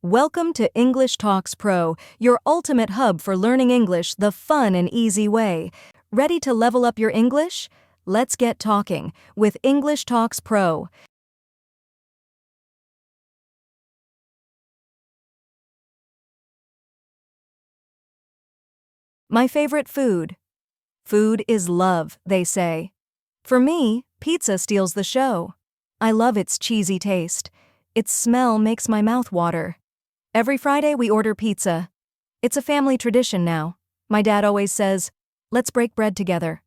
Welcome to English Talks Pro, your ultimate hub for learning English the fun and easy way. Ready to level up your English? Let's get talking with English Talks Pro. My favorite food. Food is love, they say. For me, pizza steals the show. I love its cheesy taste. Its smell makes my mouth water. Every Friday we order pizza. It's a family tradition now. My dad always says, "Let's break bread together."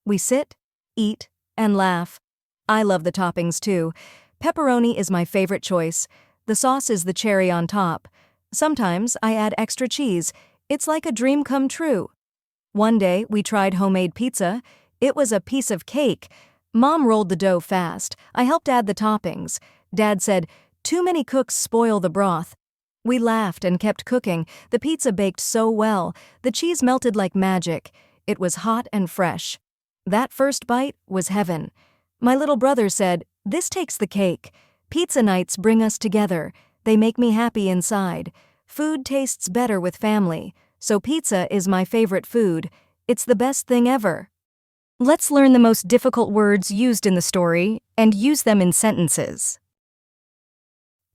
We sit, eat, and laugh. I love the toppings too. Pepperoni is my favorite choice. The sauce is the cherry on top. Sometimes I add extra cheese. It's like a dream come true. One day we tried homemade pizza. It was a piece of cake. Mom rolled the dough fast. I helped add the toppings. Dad said, "Too many cooks spoil the broth." We laughed and kept cooking. The pizza baked so well. The cheese melted like magic. It was hot and fresh. That first bite was heaven. My little brother said, "This takes the cake." Pizza nights bring us together. They make me happy inside. Food tastes better with family. So pizza is my favorite food. It's the best thing ever. Let's learn the most difficult words used in the story and use them in sentences.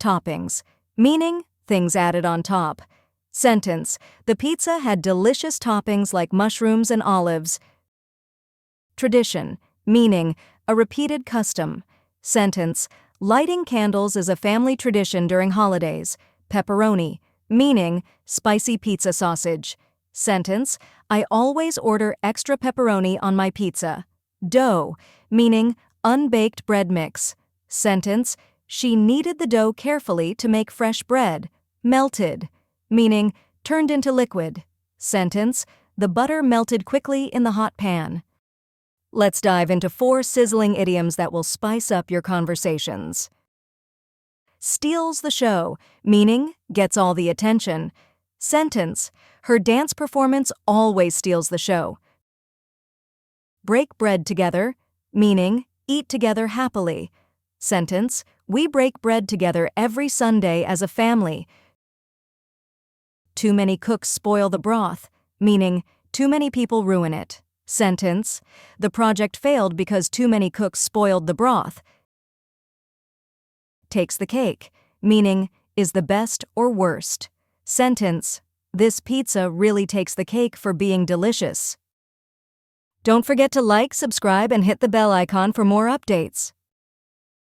Toppings. Meaning, things added on top. Sentence. The pizza had delicious toppings like mushrooms and olives. Tradition. Meaning, a repeated custom. Sentence. Lighting candles is a family tradition during holidays. Pepperoni. Meaning, spicy pizza sausage. Sentence. I always order extra pepperoni on my pizza. Dough. Meaning, unbaked bread mix. Sentence. She kneaded the dough carefully to make fresh bread. Melted. Meaning, turned into liquid. Sentence. The butter melted quickly in the hot pan. Let's dive into 4 sizzling idioms that will spice up your conversations. Steals the show, meaning, gets all the attention. Sentence. Her dance performance always steals the show. Break bread together, meaning, eat together happily. Sentence. We break bread together every Sunday as a family. Too many cooks spoil the broth, meaning, too many people ruin it. Sentence. The project failed because too many cooks spoiled the broth. Takes the cake, meaning, is the best or worst. Sentence. This pizza really takes the cake for being delicious. Don't forget to like, subscribe, and hit the bell icon for more updates.